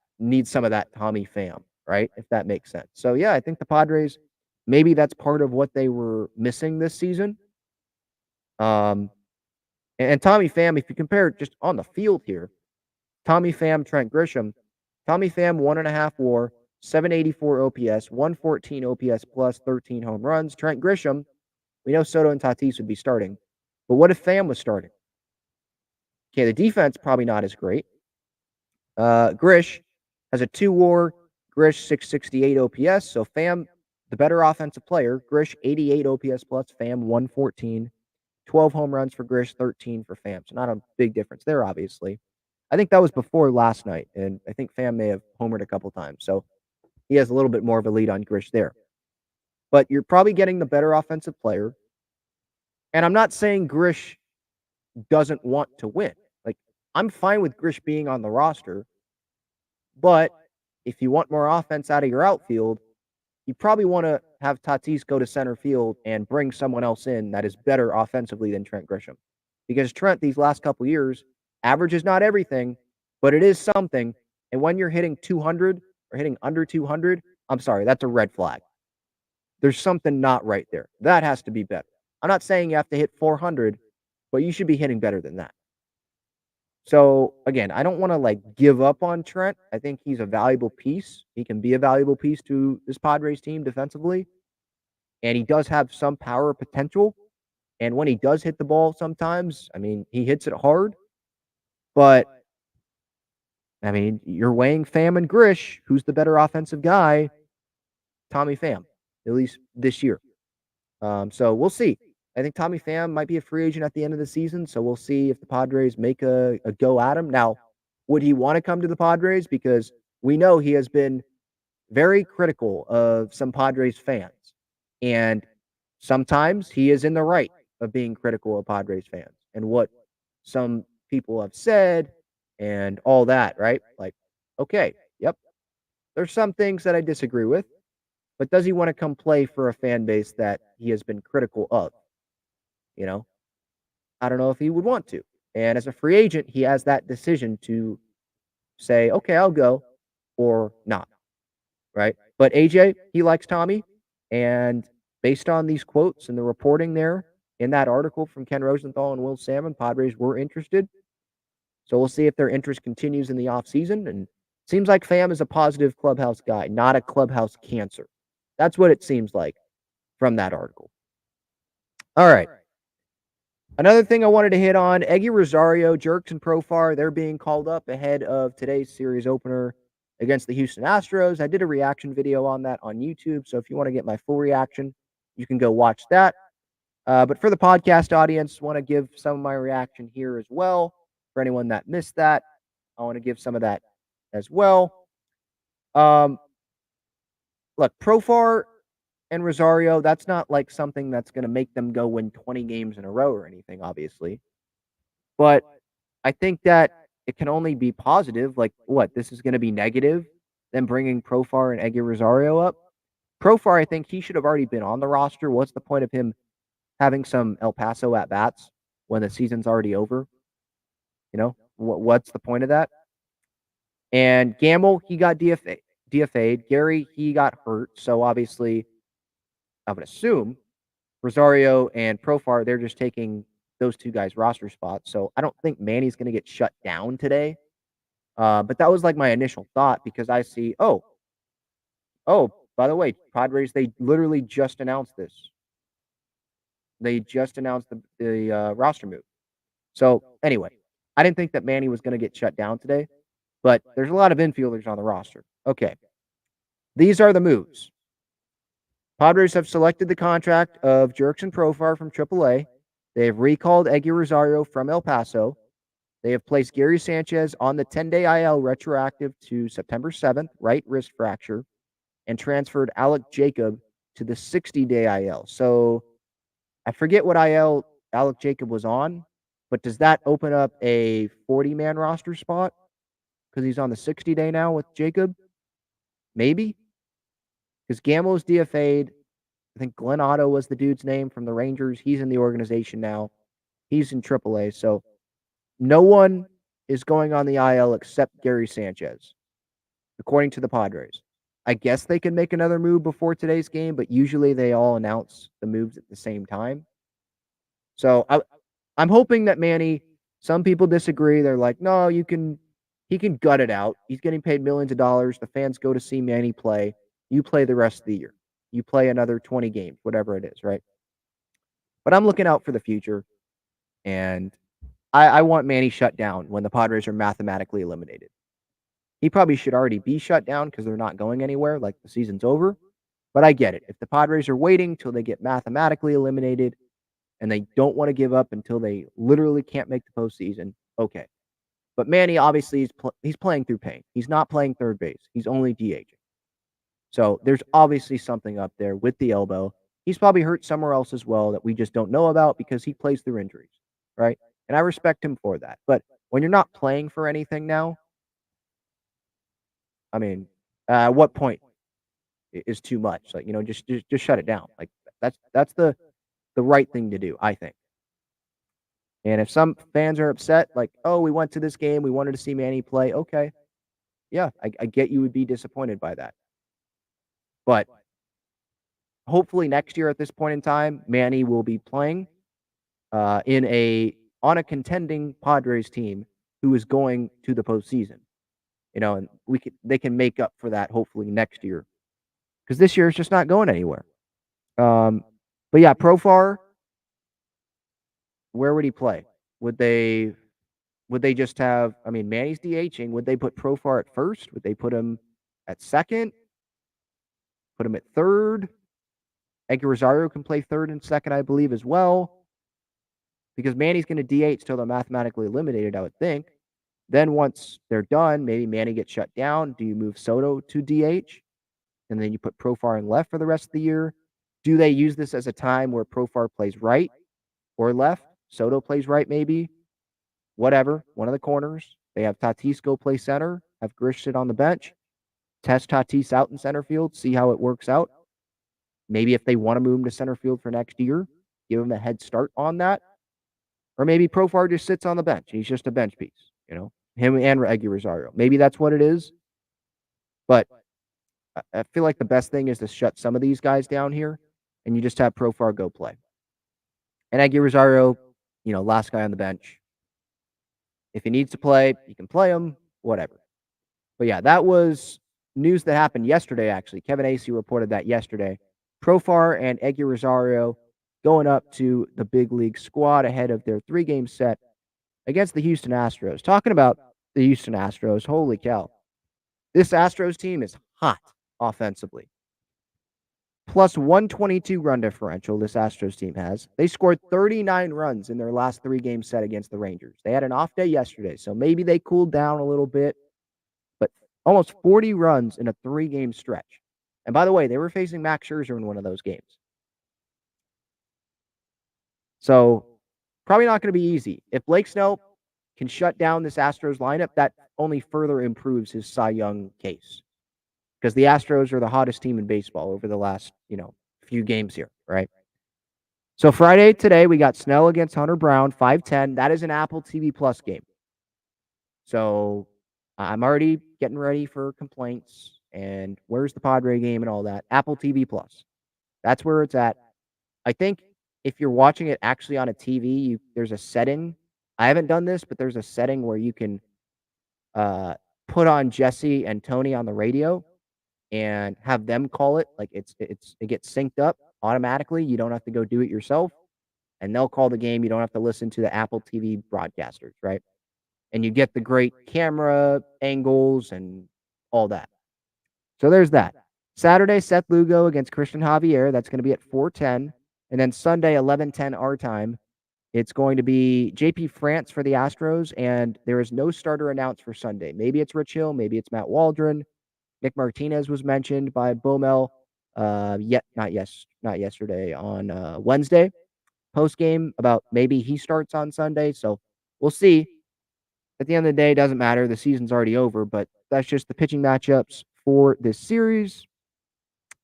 Tommy Pham, right? If that makes sense. So yeah, I think the Padres, maybe that's part of what they were missing this season. And Tommy Pham, if you compare it just on the field here, Tommy Pham, Trent Grisham, Tommy Pham, 1.5 WAR, 784 OPS, 114 OPS plus, 13 home runs. Trent Grisham, we know Soto and Tatis would be starting, but what if Pham was starting? Okay, the defense probably not as great. Grish has a 2 WAR, Grish 668 OPS, so Pham, the better offensive player. Grish 88 OPS plus, Pham 114, 12 home runs for Grish, 13 for Pham. So not a big difference there, obviously. I think that was before last night, and I think Pham may have homered a couple times, so he has a little bit more of a lead on Grish there. But you're probably getting the better offensive player. And I'm not saying Grish doesn't want to win. Like, I'm fine with Grish being on the roster, but if you want more offense out of your outfield, you probably want to have Tatis go to center field and bring someone else in that is better offensively than Trent Grisham. Because Trent, these last couple years, average is not everything, but it is something. And when you're hitting 200 or hitting under 200, I'm sorry, that's a red flag. There's something not right there. That has to be better. I'm not saying you have to hit 400, but you should be hitting better than that. So, again, I don't want to like give up on Trent. I think he's a valuable piece. He can be a valuable piece to this Padres team defensively. And he does have some power potential. And when he does hit the ball sometimes, I mean, he hits it hard. But, I mean, you're weighing Pham and Grish. Who's the better offensive guy? Tommy Pham, at least this year. So we'll see. I think Tommy Pham might be a free agent at the end of the season, so we'll see if the Padres make a go at him. Now, would he want to come to the Padres? Because we know he has been very critical of some Padres fans. And sometimes he is in the right of being critical of Padres fans and what some people have said and all that, right? Like, okay, yep, there's some things that I disagree with, but does he want to come play for a fan base that he has been critical of? You know, I don't know if he would want to. And as a free agent, he has that decision to say, okay, I'll go or not, right? But AJ, he likes Tommy. And based on these quotes and the reporting there in that article from Ken Rosenthal and Will Salmon, Padres were interested. So we'll see if their interest continues in the offseason. And it seems like Pham is a positive clubhouse guy, not a clubhouse cancer. That's what it seems like from that article. All right. Another thing I wanted to hit on, Eggy Rosario, Jerks, and Profar, they're being called up ahead of today's series opener against the Houston Astros. I did a reaction video on that on YouTube, so if you want to get my full reaction, you can go watch that. But for the podcast audience, want to give some of my reaction here as well. For anyone that missed that, I want to give some of that as well. Look, Profar and Rosario, that's not like something that's going to make them go win 20 games in a row or anything, obviously. But I think that it can only be positive. Like, what? This is going to be negative, them bringing Profar and Eggy Rosario up? Profar, I think he should have already been on the roster. What's the point of him having some El Paso at-bats when the season's already over? You know, what's the point of that? And Gamble, he got DFA'd. Gary, he got hurt. So obviously, I would assume Rosario and Profar, they're just taking those two guys' roster spots. So I don't think Manny's going to get shut down today. But that was like my initial thought because I see, oh, by the way, Padres, they literally just announced this. They just announced the roster move. So anyway, I didn't think that Manny was going to get shut down today, but there's a lot of infielders on the roster. Okay. These are the moves. Padres have selected the contract of Jerks and Profar from AAA. They have recalled Eggy Rosario from El Paso. They have placed Gary Sanchez on the 10-day IL retroactive to September 7th, right wrist fracture, and transferred Alec Jacob to the 60-day IL. So I forget what IL Alec Jacob was on, but does that open up a 40-man roster spot? Because he's on the 60-day now with Jacob? Maybe? Because Gamo's DFA'd. I think Glenn Otto was the dude's name from the Rangers. He's in the organization now. He's in AAA. So no one is going on the IL except Gary Sanchez, according to the Padres. I guess they can make another move before today's game, but usually they all announce the moves at the same time. So I'm hoping that Manny, some people disagree. They're like, no, he can gut it out. He's getting paid millions of dollars. The fans go to see Manny play. You play the rest of the year. You play another 20 games, whatever it is, right? But I'm looking out for the future, and I want Manny shut down when the Padres are mathematically eliminated. He probably should already be shut down because they're not going anywhere, like the season's over. But I get it. If the Padres are waiting till they get mathematically eliminated and they don't want to give up until they literally can't make the postseason, okay. But Manny, obviously, he's playing through pain. He's not playing third base. He's only DHing. So there's obviously something up there with the elbow. He's probably hurt somewhere else as well that we just don't know about because he plays through injuries, right? And I respect him for that. But when you're not playing for anything now, I mean, at what point is too much? Like, just shut it down. Like that's the right thing to do, I think. And if some fans are upset, like, oh, we went to this game, we wanted to see Manny play. Okay, yeah, I get you would be disappointed by that. But hopefully next year at this point in time, Manny will be playing on a contending Padres team who is going to the postseason. And they can make up for that hopefully next year. Because this year is just not going anywhere. But yeah, Profar, where would he play? Would they just have, Manny's DHing. Would they put Profar at first? Would they put him at second? put him at third. Edgar Rosario can play third and second, I believe, as well, because Manny's going to DH till they're mathematically eliminated, I would think. Then once they're done, maybe Manny gets shut down. Do you move Soto to DH? And then you put Profar in left for the rest of the year? Do they use this as a time where Profar plays right or left? Soto plays right, maybe? Whatever. One of the corners. They have Tatis go play center, have Grish sit on the bench, test Tatis out in center field, see how it works out. Maybe if they want to move him to center field for next year, give him a head start on that. Or maybe Profar just sits on the bench. He's just a bench piece, him and Eggy Rosario. Maybe that's what it is. But I feel like the best thing is to shut some of these guys down here, and you just have Profar go play. And Eggy Rosario, last guy on the bench. If he needs to play, you can play him, whatever. But yeah, that was news that happened yesterday, actually. Kevin Acee reported that yesterday. Profar and Eggy Rosario going up to the big league squad ahead of their 3-game set against the Houston Astros. Talking about the Houston Astros, holy cow. This Astros team is hot offensively. Plus 122 run differential this Astros team has. They scored 39 runs in their last 3-game set against the Rangers. They had an off day yesterday, so maybe they cooled down a little bit. But almost 40 runs in a 3-game stretch. And by the way, they were facing Max Scherzer in one of those games. So probably not going to be easy. If Blake Snell can shut down this Astros lineup, that only further improves his Cy Young case. Because the Astros are the hottest team in baseball over the last, few games here, right? So Friday today, we got Snell against Hunter Brown, 5:10. That is an Apple TV Plus game. So I'm already getting ready for complaints and where's the Padre game and all that. Apple TV Plus. That's where it's at. I think if you're watching it actually on a TV, there's a setting. I haven't done this, but there's a setting where you can put on Jesse and Tony on the radio and have them call it. Like it gets synced up automatically. You don't have to go do it yourself. And they'll call the game. You don't have to listen to the Apple TV broadcasters, right? And you get the great camera angles and all that. So there's that. Saturday, Seth Lugo against Christian Javier. That's going to be at 4:10. And then Sunday, 11:10 our time. It's going to be JP France for the Astros, and there is no starter announced for Sunday. Maybe it's Rich Hill, maybe it's Matt Waldron. Nick Martinez was mentioned by Bomel, not yesterday, on Wednesday post game about maybe he starts on Sunday. So we'll see. At the end of the day, it doesn't matter. The season's already over, but that's just the pitching matchups for this series.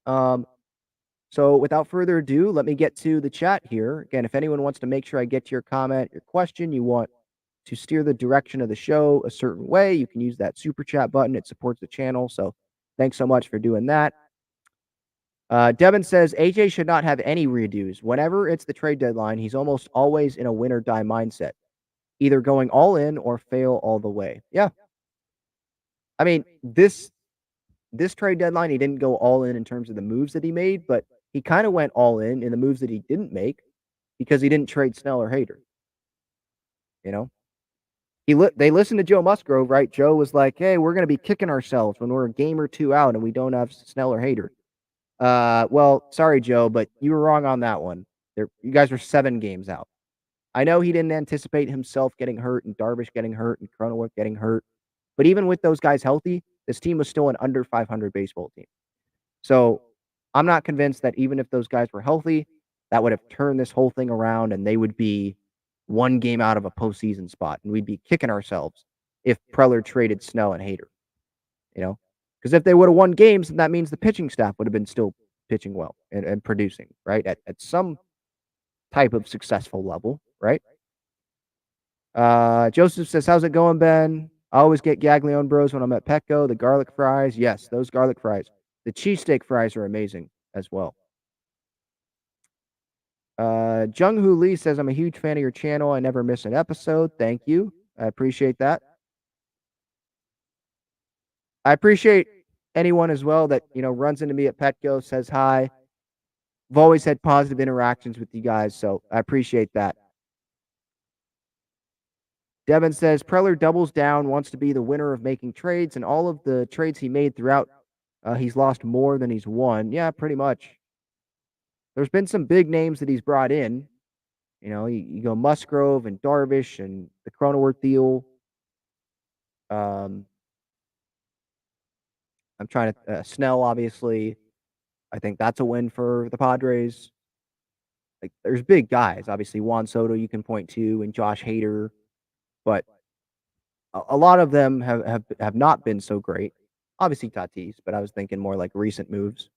So without further ado, let me get to the chat here. Again, if anyone wants to make sure I get to your comment, your question, you want to steer the direction of the show a certain way, you can use that super chat button. It supports the channel. So thanks so much for doing that. Devin says AJ should not have any redos. Whenever it's the trade deadline, he's almost always in a win or die mindset, either going all in or fail all the way. Yeah. I mean, this trade deadline, he didn't go all in terms of the moves that he made, but he kind of went all in the moves that he didn't make because he didn't trade Snell or Hader. They listened to Joe Musgrove, right? Joe was like, hey, we're going to be kicking ourselves when we're a game or two out and we don't have Snell or Hader. Well, sorry, Joe, but you were wrong on that one. You guys were 7 games out. I know he didn't anticipate himself getting hurt and Darvish getting hurt and Cronenworth getting hurt. But even with those guys healthy, this team was still an under 500 baseball team. So I'm not convinced that even if those guys were healthy, that would have turned this whole thing around and they would be 1 game out of a postseason spot. And we'd be kicking ourselves if Preller traded Snell and Hader. Because if they would have won games, then that means the pitching staff would have been still pitching well and producing, right? At some type of successful level, right? Joseph says, how's it going, Ben? I always get Gaglione Bros when I'm at Petco. The garlic fries. Yes, those garlic fries. The cheesesteak fries are amazing as well. Jung Hoo Lee says, I'm a huge fan of your channel. I never miss an episode. Thank you. I appreciate that. I appreciate anyone as well that, runs into me at Petco, says hi. I've always had positive interactions with you guys, so I appreciate that. Devin says, Preller doubles down, wants to be the winner of making trades, and all of the trades he made throughout He's lost more than he's won. Yeah, pretty much. There's been some big names that he's brought in. You go Musgrove and Darvish and the Cronenworth deal. I'm trying to Snell, obviously. I think that's a win for the Padres. Like, there's big guys. Obviously, Juan Soto you can point to, and Josh Hader, but a lot of them have not been so great. Obviously, Tatis, but I was thinking more like recent moves.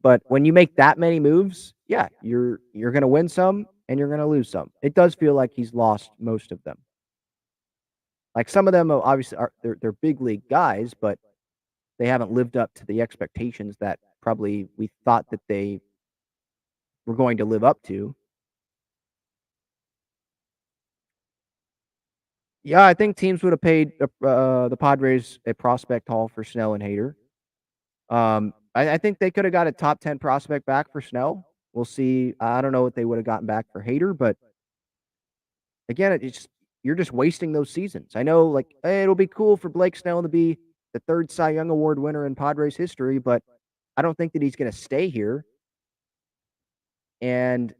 But when you make that many moves, yeah, you're going to win some and you're going to lose some. It does feel like he's lost most of them. Like, some of them obviously they're big league guys, but they haven't lived up to the expectations that probably we thought that they were going to live up to. Yeah, I think teams would have paid the Padres a prospect haul for Snell and Hader. I think they could have got a top 10 prospect back for Snell. We'll see. I don't know what they would have gotten back for Hader, but again, you're just wasting those seasons. I know, like, hey, it'll be cool for Blake Snell to be the third Cy Young Award winner in Padres history, but I don't think that he's going to stay here. And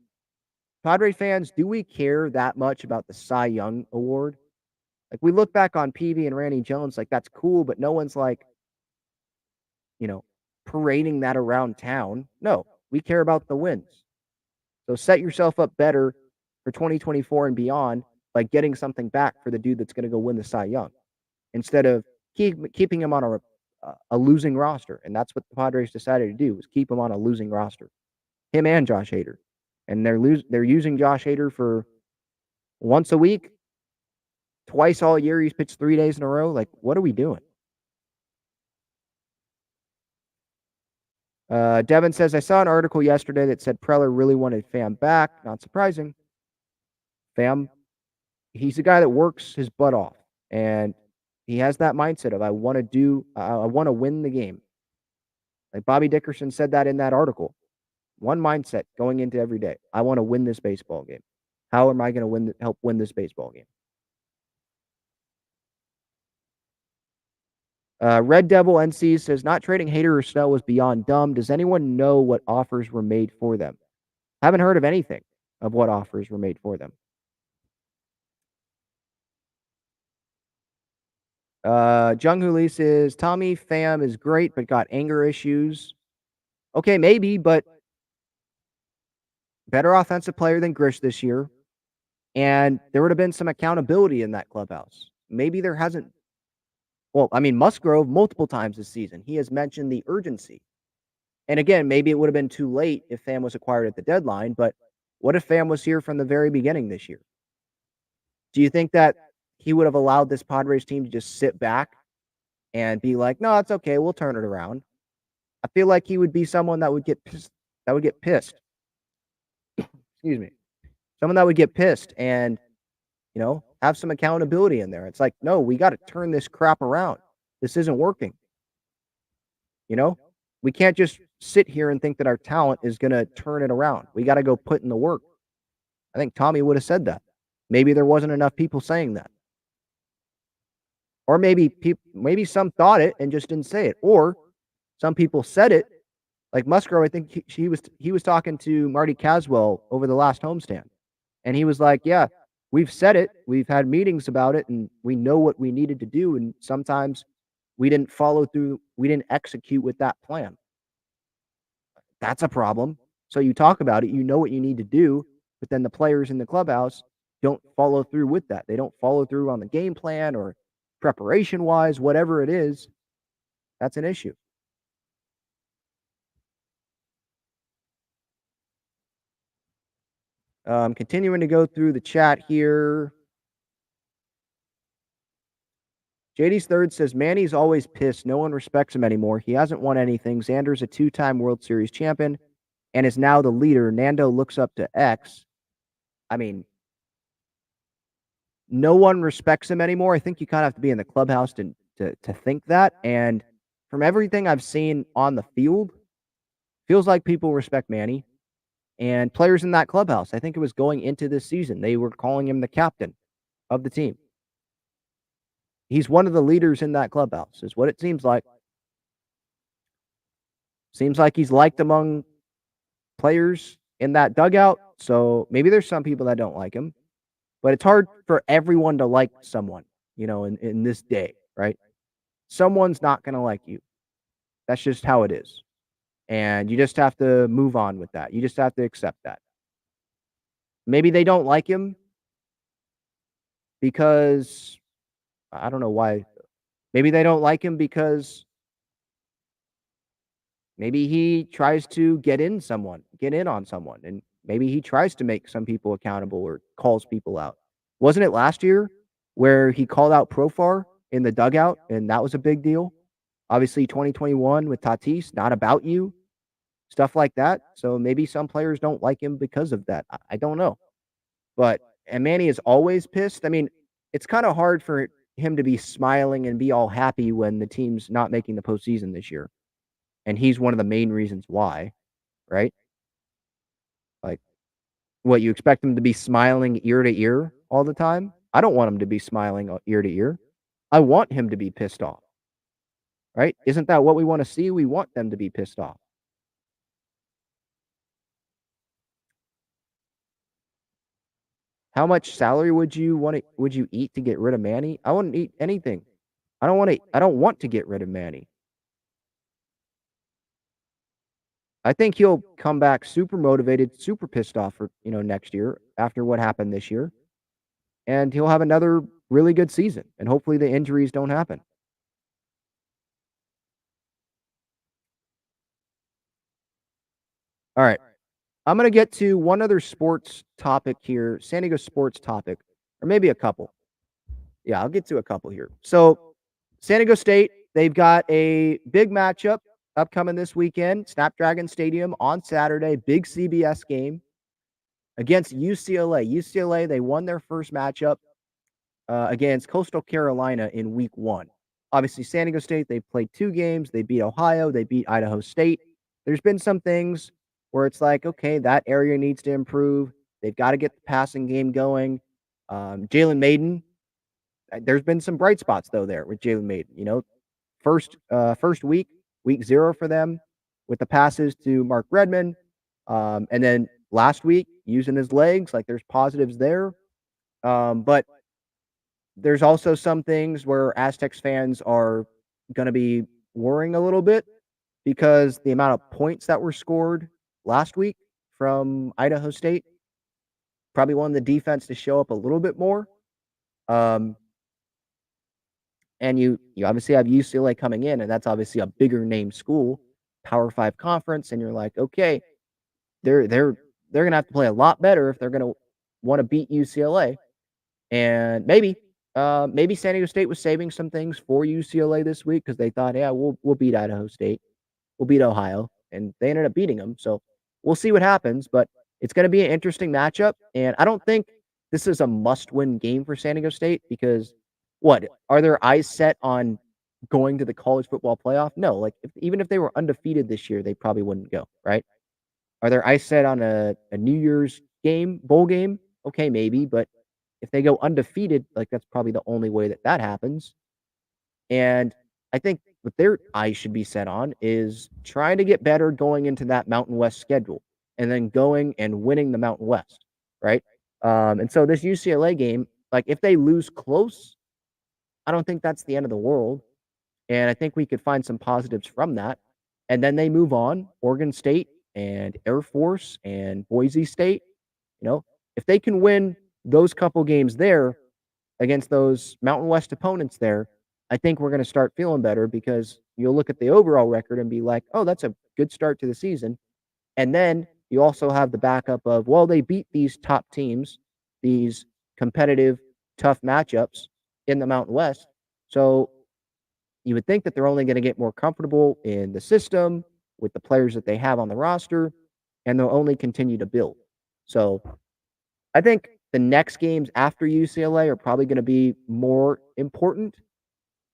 Padres fans, do we care that much about the Cy Young Award? Like, we look back on Peavy and Randy Jones, like, that's cool, but no one's like, parading that around town. No, we care about the wins. So set yourself up better for 2024 and beyond by getting something back for the dude that's going to go win the Cy Young, instead of keeping him on a losing roster. And that's what the Padres decided to do, was keep him on a losing roster, him and Josh Hader. And they're using Josh Hader for once a week, twice all year. He's pitched 3 days in a row. Like, what are we doing? Devin says, I saw an article yesterday that said Preller really wanted Pham back. Not surprising. Pham, he's a guy that works his butt off, and he has that mindset of, I want to win the game. Like Bobby Dickerson said that in that article. One mindset going into every day. I want to win this baseball game. How am I going to help win this baseball game? Red Devil NC says, not trading Hader or Snell was beyond dumb. Does anyone know what offers were made for them? Haven't heard of anything of what offers were made for them. Jung Hoo Lee says, Tommy Pham is great, but got anger issues. Okay, maybe, but better offensive player than Grish this year. And there would have been some accountability in that clubhouse. Maybe there hasn't. Well, I mean, Musgrove, multiple times this season, he has mentioned the urgency. And again, maybe it would have been too late if Pham was acquired at the deadline, but what if Pham was here from the very beginning this year? Do you think that he would have allowed this Padres team to just sit back and be like, no, it's okay, we'll turn it around? I feel like he would be someone that would get pissed. Excuse me. Someone that would get pissed and, have some accountability in there. It's like, no, we got to turn this crap around. This isn't working. We can't just sit here and think that our talent is going to turn it around. We got to go put in the work. I think Tommy would have said that. Maybe there wasn't enough people saying that. Or maybe some thought it and just didn't say it. Or some people said it. Like Musgrove, I think he was talking to Marty Caswell over the last homestand. And he was like, yeah, we've said it. We've had meetings about it, and we know what we needed to do. And sometimes we didn't follow through. We didn't execute with that plan. That's a problem. So you talk about it. You know what you need to do. But then the players in the clubhouse don't follow through with that. They don't follow through on the game plan or preparation-wise, whatever it is. That's an issue. Continuing to go through the chat here. JD's third says, Manny's always pissed. No one respects him anymore. He hasn't won anything. Xander's a 2-time World Series champion and is now the leader. Nando looks up to X. I mean, no one respects him anymore. I think you kind of have to be in the clubhouse to think that. And from everything I've seen on the field, feels like people respect Manny. And players in that clubhouse, I think it was going into this season, they were calling him the captain of the team. He's one of the leaders in that clubhouse, is what it seems like. Seems like he's liked among players in that dugout. So maybe there's some people that don't like him, but it's hard for everyone to like someone, in this day, right? Someone's not going to like you. That's just how it is. And you just have to move on with that. You just have to accept that. Maybe they don't like him because I don't know why. Maybe they don't like him because maybe he tries to get in on someone, and maybe he tries to make some people accountable or calls people out. Wasn't it last year where he called out Profar in the dugout, and that was a big deal? Obviously, 2021 with Tatis, not about you, stuff like that. So maybe some players don't like him because of that. I don't know. And Manny is always pissed. I mean, it's kind of hard for him to be smiling and be all happy when the team's not making the postseason this year. And he's one of the main reasons why, right? Like, what, you expect him to be smiling ear to ear all the time? I don't want him to be smiling ear to ear. I want him to be pissed off, right? Isn't that what we want to see? We want them to be pissed off. How much salary would you eat to get rid of Manny? I wouldn't eat anything. I don't want to get rid of Manny. I think he'll come back super motivated, super pissed off for, next year after what happened this year. And he'll have another really good season. And hopefully the injuries don't happen. All right. I'm going to get to one other sports topic here, San Diego sports topic, or maybe a couple. Yeah, I'll get to a couple here. So, San Diego State, they've got a big matchup upcoming this weekend, Snapdragon Stadium on Saturday, big CBS game against UCLA. UCLA, they won their first matchup against Coastal Carolina in week 1. Obviously, San Diego State, they played 2 games. They beat Ohio. They beat Idaho State. There's been some things where it's like, okay, that area needs to improve. They've got to get the passing game going. Jalen Maiden, there's been some bright spots, though, there with Jalen Maiden. First week 0 for them with the passes to Mark Redmond. And then last week, using his legs, like there's positives there. But there's also some things where Aztecs fans are going to be worrying a little bit because the amount of points that were scored last week from Idaho State probably wanted the defense to show up a little bit more. And you obviously have UCLA coming in, and that's obviously a bigger name school, Power 5 conference, and you're like, okay, they're going to have to play a lot better if they're going to want to beat UCLA. And maybe San Diego State was saving some things for UCLA this week because they thought, yeah, we'll beat Idaho State, we'll beat Ohio, and they ended up beating them. So we'll see what happens, but it's going to be an interesting matchup, and I don't think this is a must-win game for San Diego State because are their eyes set on going to the college football playoff? No, like even if they were undefeated this year, they probably wouldn't go, right? Are their eyes set on a New Year's bowl game? Okay, maybe, but if they go undefeated, like that's probably the only way that happens. And I think what their eyes should be set on is trying to get better going into that Mountain West schedule and then going and winning the Mountain West, right? And so this UCLA game, like if they lose close, I don't think that's the end of the world. And I think we could find some positives from that. And then they move on, Oregon State and Air Force and Boise State. If they can win those couple games there against those Mountain West opponents there, I think we're going to start feeling better because you'll look at the overall record and be like, oh, that's a good start to the season. And then you also have the backup of, well, they beat these top teams, these competitive, tough matchups in the Mountain West. So you would think that they're only going to get more comfortable in the system with the players that they have on the roster, and they'll only continue to build. So I think the next games after UCLA are probably going to be more important.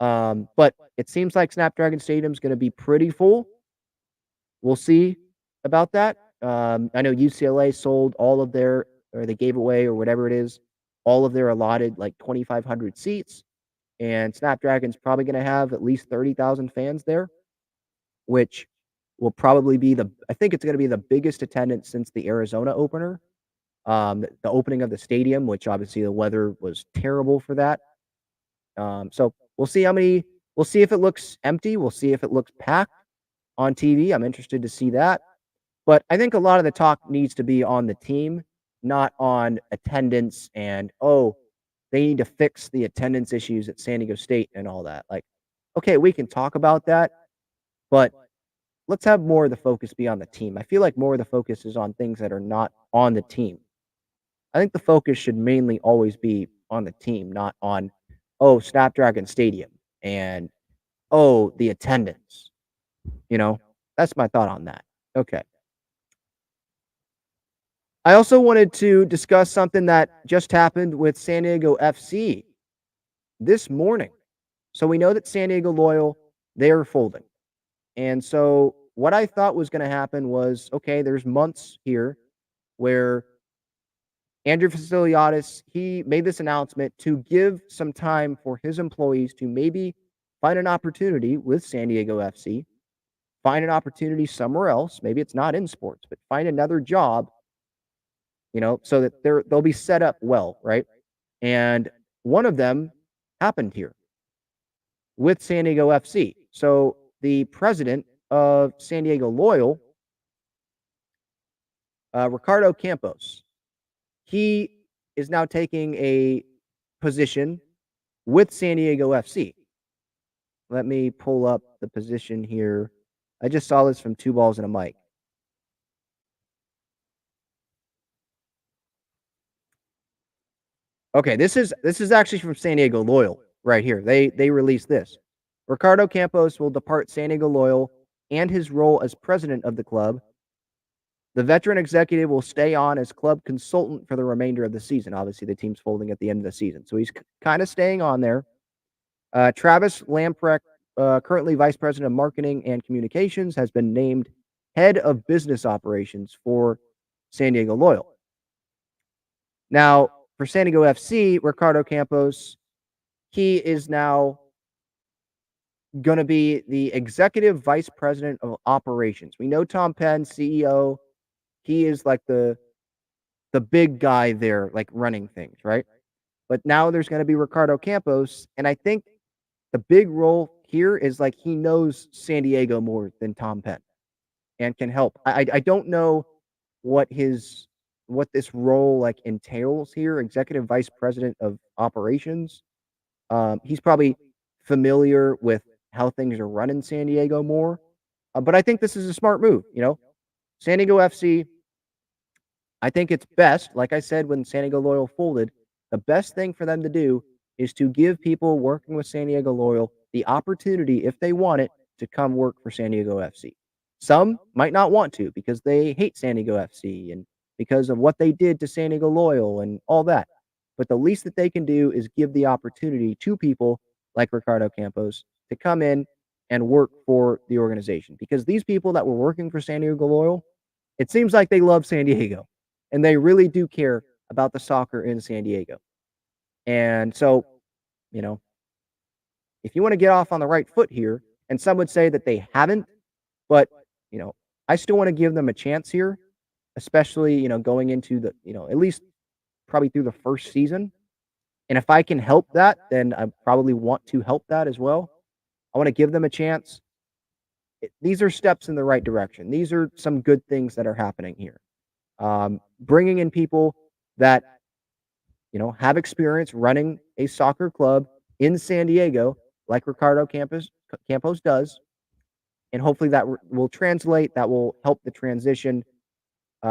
But it seems like Snapdragon Stadium is going to be pretty full. We'll see about that. I know UCLA sold all of they gave away or whatever it is, all of their allotted like 2,500 seats. and Snapdragon's probably going to have at least 30,000 fans there, which will probably be I think it's going to be the biggest attendance since the Arizona opener. The opening of the stadium, which obviously the weather was terrible for that. So we'll see we'll see if it looks empty. We'll see if it looks packed on TV. I'm interested to see that. But I think a lot of the talk needs to be on the team, not on attendance and, oh, they need to fix the attendance issues at San Diego State and all that. Like, okay, we can talk about that, but let's have more of the focus be on the team. I feel like more of the focus is on things that are not on the team. I think the focus should mainly always be on the team, not on, oh, Snapdragon Stadium and, oh, the attendance. That's my thought on that. Okay. I also wanted to discuss something that just happened with San Diego FC this morning. So we know that San Diego Loyal, they are folding. And so what I thought was going to happen was, okay, there's months here where Andrew Faciliatis, he made this announcement to give some time for his employees to maybe find an opportunity with San Diego FC, find an opportunity somewhere else. Maybe it's not in sports, but find another job, so that they'll be set up well, right? And one of them happened here with San Diego FC. So the president of San Diego Loyal, Ricardo Campos, he is now taking a position with San Diego FC. Let me pull up the position here. I just saw this from Two Balls and a Mic. Okay, this is actually from San Diego Loyal right here. They released this. Ricardo Campos will depart San Diego Loyal and his role as president of the club. The veteran executive will stay on as club consultant for the remainder of the season. Obviously, the team's folding at the end of the season, so he's kind of staying on there. Travis Lamprecht, currently vice president of marketing and communications, has been named head of business operations for San Diego Loyal. Now, for San Diego FC, Ricardo Campos, he is now going to be the executive vice president of operations. We know Tom Pham, CEO. He is like the big guy there, like running things, right? But now there's going to be Ricardo Campos, and I think the big role here is like he knows San Diego more than Tom Pham and can help. I don't know what this role like entails here, executive vice president of operations. He's probably familiar with how things are run in San Diego more. But I think this is a smart move, San Diego FC, I think it's best, like I said, when San Diego Loyal folded, the best thing for them to do is to give people working with San Diego Loyal the opportunity, if they want it, to come work for San Diego FC. Some might not want to because they hate San Diego FC and because of what they did to San Diego Loyal and all that. But the least that they can do is give the opportunity to people like Ricardo Campos to come in and work for the organization. Because these people that were working for San Diego Loyal, it seems like they love San Diego and they really do care about the soccer in San Diego. And so, if you want to get off on the right foot here, and some would say that they haven't, but, I still want to give them a chance here, especially, going into the, at least probably through the first season. And if I can help that, then I probably want to help that as well. I want to give them a chance. These are steps in the right direction. These are some good things that are happening here. Bringing in people that, have experience running a soccer club in San Diego, like Ricardo Campos does. And hopefully that will translate, that will help the transition.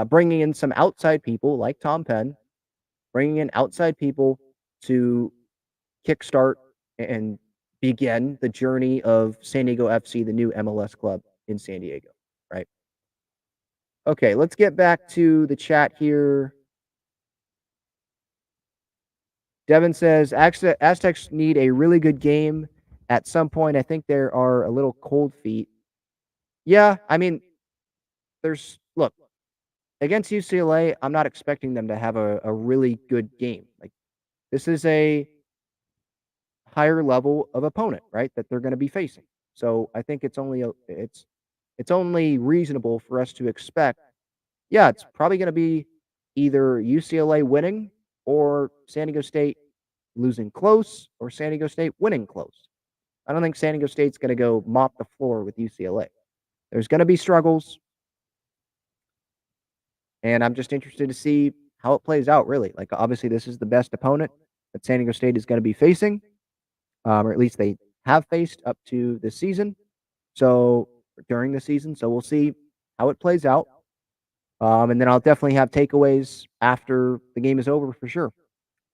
Bringing in some outside people like Tom Pham, bringing in outside people to kickstart and begin the journey of San Diego FC, the new MLS club in San Diego, right? Okay, let's get back to the chat here. Devin says, Aztecs need a really good game at some point. I think there are a little cold feet. Yeah, I mean, look, against UCLA, I'm not expecting them to have a really good game. Like, this is a higher level of opponent, right, that they're going to be facing. So I think it's only reasonable for us to expect, yeah, it's probably going to be either UCLA winning or San Diego State losing close or San Diego State winning close. I don't think San Diego State's going to go mop the floor with UCLA. There's going to be struggles, and I'm just interested to see how it plays out, really. Like, obviously, this is the best opponent that San Diego State is going to be facing, or at least they have faced up to this season. So, during the season. So, we'll see how it plays out. And then I'll definitely have takeaways after the game is over for sure.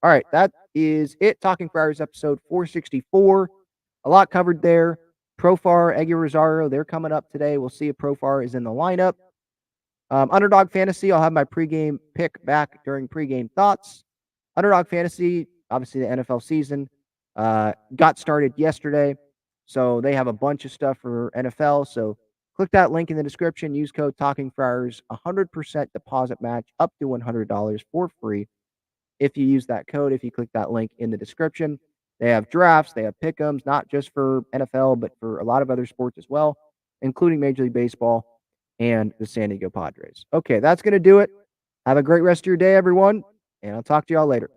All right, that is it. Talking Friars episode 464. A lot covered there. Profar, Eggy Rosario, they're coming up today. We'll see if Profar is in the lineup. Underdog Fantasy, I'll have my pregame pick back during pregame thoughts. Underdog Fantasy, obviously the NFL season, got started yesterday. So they have a bunch of stuff for NFL. So click that link in the description. Use code Talking Friars, 100% deposit match up to $100 for free. If you use that code, if you click that link in the description, they have drafts, they have pick'ems, not just for NFL, but for a lot of other sports as well, including Major League Baseball and the San Diego Padres. Okay, that's going to do it. Have a great rest of your day, everyone, and I'll talk to y'all later.